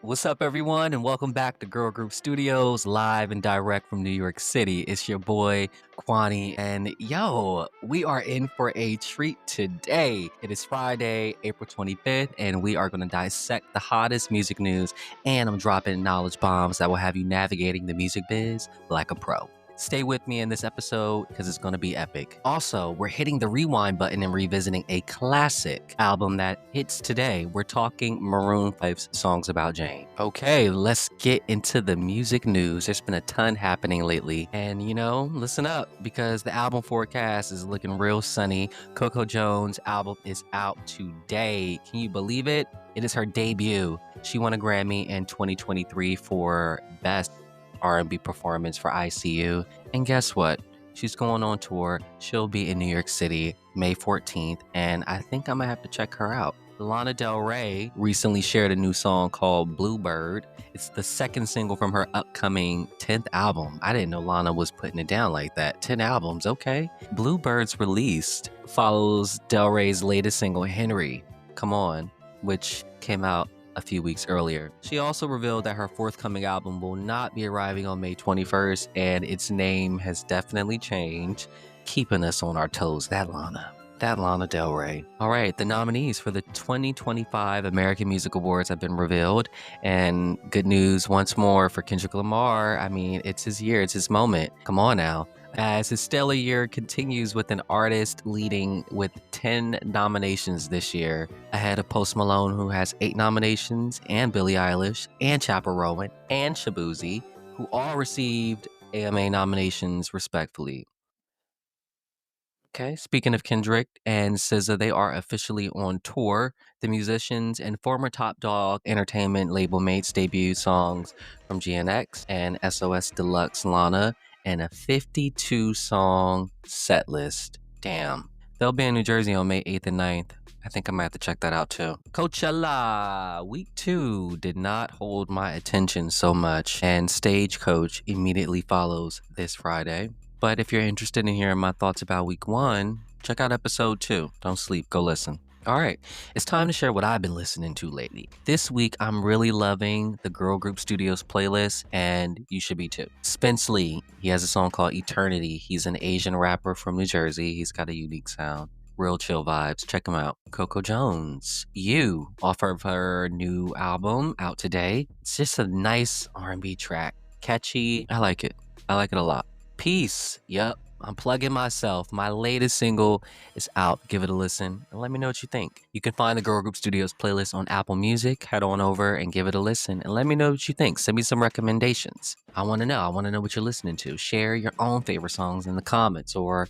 What's up, everyone, and welcome back to Girl Group Studios, live and direct from New York City. It's your boy, Quanie, and we are in for a treat today. It is Friday, April 25th, and we are going to dissect the hottest music news, and I'm dropping knowledge bombs that will have you navigating the music biz like a pro. Stay with me in this episode because it's going to be epic. Also, we're hitting the rewind button and revisiting a classic album that hits today. We're talking Maroon 5's Songs About Jane. Okay, let's get into the music news. There's been a ton happening lately. And listen up because the album forecast is looking real sunny. Coco Jones' album is out today. Can you believe it? It is her debut. She won a Grammy in 2023 for Best R&B performance for ICU. And guess what? She's going on tour. She'll be in New York City May 14th, and I think I'm gonna have to check her out. Lana Del Rey recently shared a new song called Bluebird. It's the second single from her upcoming 10th album. I didn't know Lana was putting it down like that. 10 albums, okay. Bluebird's released follows Del Rey's latest single, Henry, Come On, which came out a few weeks earlier. She also revealed that her forthcoming album will not be arriving on May 21st, and its name has definitely changed, keeping us on our toes. That Lana Del Rey. All right, the nominees for the 2025 American Music Awards have been revealed, and good news once more for Kendrick Lamar. I mean, it's his year, it's his moment. Come on now. As his stellar year continues with an artist leading with 10 nominations this year, ahead of Post Malone, who has 8 nominations, and Billie Eilish, and Chappell Rowan, and Shabuzi, who all received AMA nominations respectively. Okay, speaking of Kendrick and SZA, they are officially on tour. The musicians and former Top Dog Entertainment label mates debut songs from GNX and SOS Deluxe Lana and a 52-song set list. Damn. They'll be in New Jersey on May 8th and 9th. I think I might have to check that out too. Coachella week 2 did not hold my attention so much, and Stagecoach immediately follows this Friday. But if you're interested in hearing my thoughts about week 1, check out episode 2. Don't sleep, go listen. All right, it's time to share what I've been listening to lately. This week, I'm really loving the Girl Group Studios playlist, and you should be too. Spence Lee, he has a song called Eternity. He's an Asian rapper from New Jersey. He's got a unique sound. Real chill vibes. Check him out. Coco Jones, You, off of her new album out today. It's just a nice R&B track. Catchy. I like it. I like it a lot. Peace. Yep. I'm plugging myself. My latest single is out. Give it a listen and let me know what you think. You can find the Girl Group Studios playlist on Apple Music. Head on over and give it a listen and let me know what you think. Send me some recommendations. I want to know. I want to know what you're listening to. Share your own favorite songs in the comments or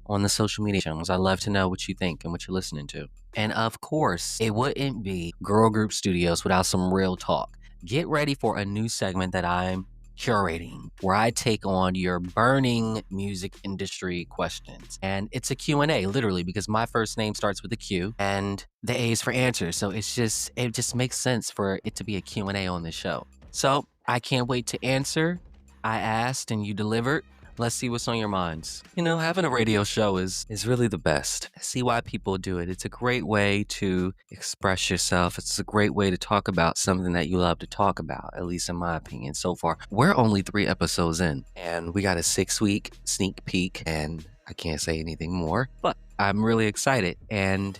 on the social media channels. I love to know what you think and what you're listening to. And of course, it wouldn't be Girl Group Studios without some real talk. Get ready for a new segment that I'm curating, where I take on your burning music industry questions. And it's a Q&A, literally, because my first name starts with a Q and the A is for answers. So it just makes sense for it to be a Q&A on this show. So I can't wait to answer. I asked and you delivered. Let's see what's on your minds. Having a radio show is really the best. I see why people do it. It's a great way to express yourself. It's a great way to talk about something that you love to talk about, at least in my opinion. So far, we're only 3 episodes in, and we got a 6-week sneak peek, and I can't say anything more, but I'm really excited, and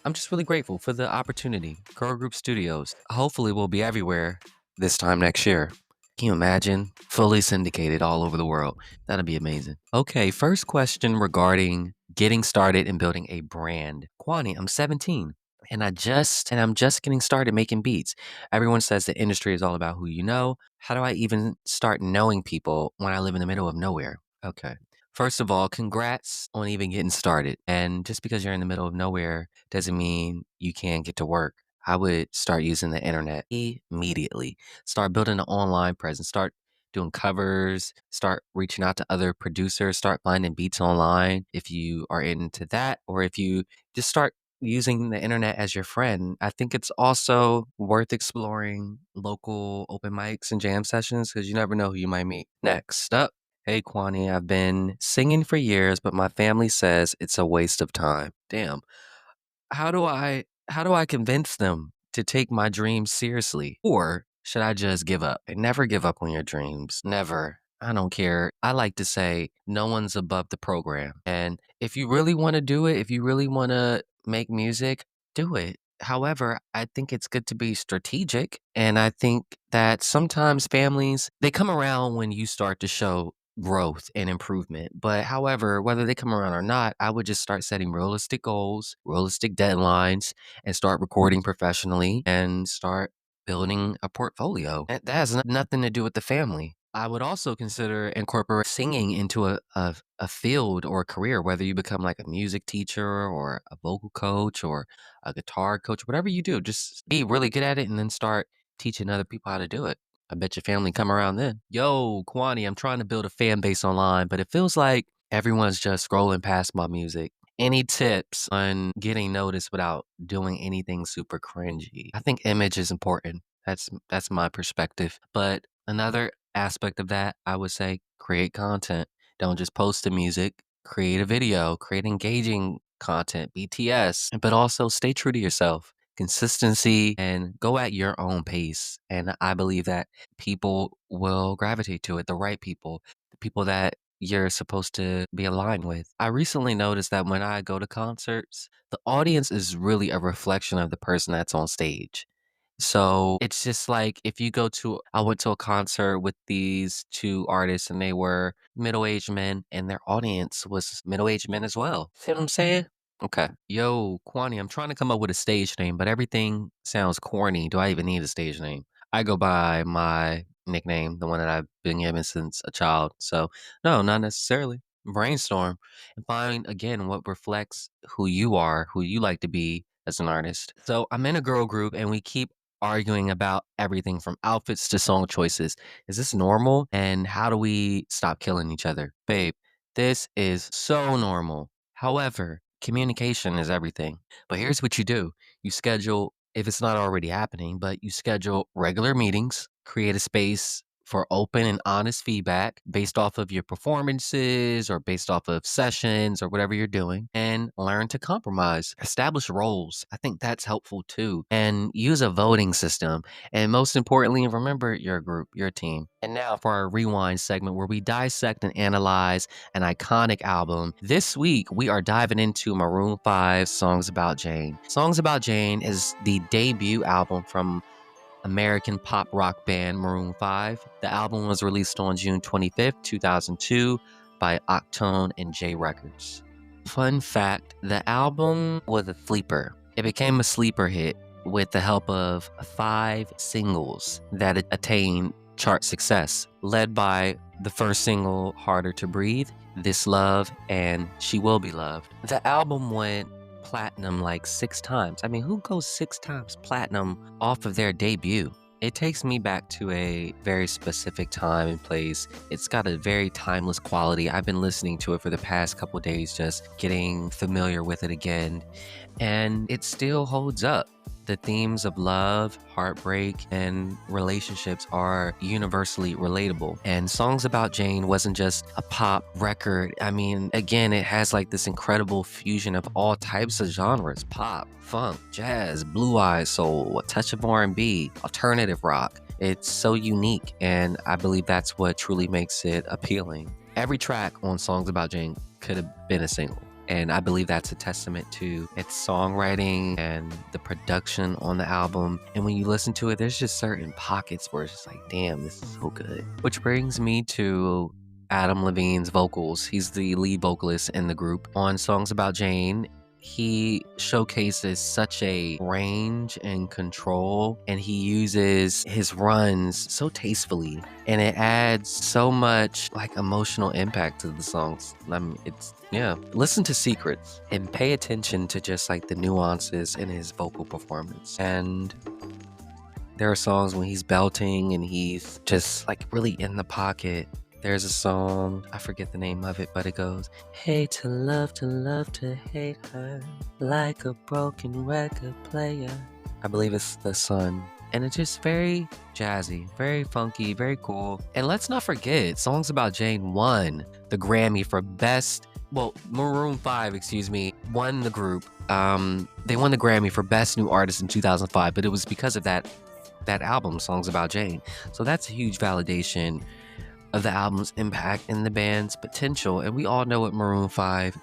I'm just really grateful for the opportunity. Girl Group Studios. Hopefully we'll be everywhere this time next year. Can you imagine? Fully syndicated all over the world. That'd be amazing. Okay, first question regarding getting started and building a brand. Quanie, I'm 17 and I'm just getting started making beats. Everyone says the industry is all about who you know. How do I even start knowing people when I live in the middle of nowhere? Okay. First of all, congrats on even getting started. And just because you're in the middle of nowhere doesn't mean you can't get to work. I would start using the internet immediately. Start building an online presence. Start doing covers. Start reaching out to other producers. Start finding beats online if you are into that, or if you just start using the internet as your friend. I think it's also worth exploring local open mics and jam sessions because you never know who you might meet. Next up, hey Quanie, I've been singing for years, but my family says it's a waste of time. Damn. How do I convince them to take my dreams seriously? Or should I just give up? And never give up on your dreams. Never. I don't care. I like to say no one's above the program. And if you really want to do it, if you really want to make music, do it. However, I think it's good to be strategic. And I think that sometimes families, they come around when you start to show growth and improvement. But however, whether they come around or not, I would just start setting realistic goals, realistic deadlines, and start recording professionally and start building a portfolio. That has nothing to do with the family. I would also consider incorporate singing into a field or a career, whether you become like a music teacher or a vocal coach or a guitar coach, whatever you do, just be really good at it and then start teaching other people how to do it. I bet your family come around then. Yo, Quanie, I'm trying to build a fan base online, but it feels like everyone's just scrolling past my music. Any tips on getting noticed without doing anything super cringy? I think image is important. That's my perspective. But another aspect of that, I would say create content. Don't just post the music, create a video, create engaging content, BTS, but also stay true to yourself. Consistency and go at your own pace. And I believe that people will gravitate to it, the right people, the people that you're supposed to be aligned with. I recently noticed that when I go to concerts, the audience is really a reflection of the person that's on stage. So it's just like if you go to, I went to a concert with these two artists and they were middle aged men and their audience was middle aged men as well. See what I'm saying? Okay. Yo, Quani, I'm trying to come up with a stage name, but everything sounds corny. Do I even need a stage name? I go by my nickname, the one that I've been given since a child. So, no, not necessarily. Brainstorm and find again what reflects who you are, who you like to be as an artist. So, I'm in a girl group and we keep arguing about everything from outfits to song choices. Is this normal? And how do we stop killing each other? Babe, this is so normal. However, communication is everything. But here's what you do you schedule, if it's not already happening, but you schedule regular meetings, create a space for open and honest feedback based off of your performances or based off of sessions or whatever you're doing, and learn to compromise. Establish roles. I think that's helpful too. And use a voting system. And most importantly, remember your group, your team. And now for our rewind segment where we dissect and analyze an iconic album. This week, we are diving into Maroon 5's Songs About Jane. Songs About Jane is the debut album from American pop rock band Maroon 5. The album was released on June 25th, 2002 by Octone and J Records. Fun fact, the album was a sleeper. It became a sleeper hit with the help of 5 singles that attained chart success, led by the first single, Harder to Breathe, This Love, and She Will Be Loved. The album went platinum like 6 times. I mean, who goes 6 times platinum off of their debut? It takes me back to a very specific time and place. It's got a very timeless quality. I've been listening to it for the past couple days, just getting familiar with it again, and it still holds up. The themes of love, heartbreak, and relationships are universally relatable. And Songs About Jane wasn't just a pop record. I mean, again, it has like this incredible fusion of all types of genres: pop, funk, jazz, blue-eyed soul, a touch of R&B, alternative rock. It's so unique, and I believe that's what truly makes it appealing. Every track on Songs About Jane could have been a single. And I believe that's a testament to its songwriting and the production on the album. And when you listen to it, there's just certain pockets where it's just like, damn, this is so good. Which brings me to Adam Levine's vocals. He's the lead vocalist in the group. On Songs About Jane, he showcases such a range and control, and he uses his runs so tastefully, and it adds so much like emotional impact to the songs. I mean, listen to Secrets and pay attention to just like the nuances in his vocal performance. And there are songs when he's belting and he's just like really in the pocket. There's a song, I forget the name of it, but it goes, hate to love to hate her, like a broken record player. I believe it's The Sun. and it's just very jazzy, very funky, very cool. And let's not forget, Songs About Jane won the Grammy for best. Well, Maroon 5, excuse me, won the group. They won the Grammy for best new artist in 2005, but it was because of that album, Songs About Jane. So that's a huge validation of the album's impact and the band's potential. And we all know what Maroon 5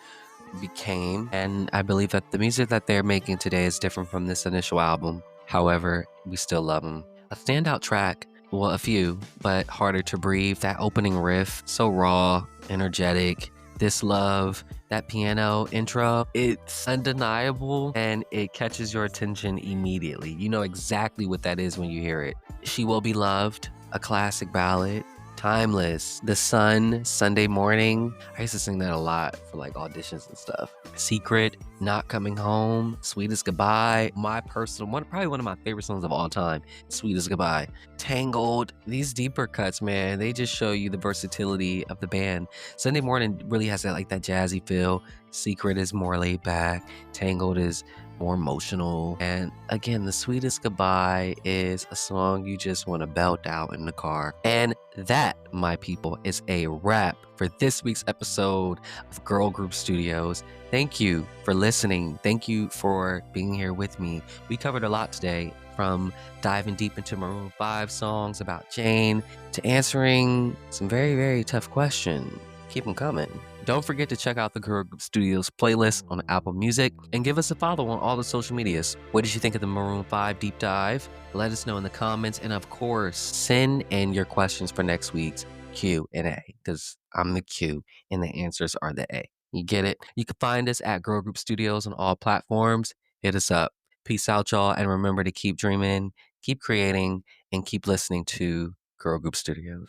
became. And I believe that the music that they're making today is different from this initial album. However, we still love them. A standout track, well, a few, but Harder to Breathe, that opening riff, so raw, energetic. This Love, that piano intro, it's undeniable and it catches your attention immediately. You know exactly what that is when you hear it. She Will Be Loved, a classic ballad. Timeless, The Sun, Sunday Morning. I used to sing that a lot for like auditions and stuff. Secret, Not Coming Home, Sweetest Goodbye. My personal one, probably one of my favorite songs of all time, Sweetest Goodbye. Tangled, these deeper cuts, man, they just show you the versatility of the band. Sunday Morning really has that jazzy feel. Secret is more laid back. Tangled is more emotional. And again, The Sweetest Goodbye is a song you just want to belt out in the car. And that, my people, is a wrap for this week's episode of Girl Group Studios. Thank you for listening. Thank you for being here with me. We covered a lot today, from diving deep into Maroon 5 songs about Jane to answering some very, very tough questions. Keep them coming. Don't forget to check out the Girl Group Studios playlist on Apple Music and give us a follow on all the social medias. What did you think of the Maroon 5 deep dive? Let us know in the comments, and of course, send in your questions for next week's Q&A, because I'm the Q and the answers are the A. You get it? You can find us at Girl Group Studios on all platforms. Hit us up. Peace out, y'all, and remember to keep dreaming, keep creating, and keep listening to Girl Group Studios.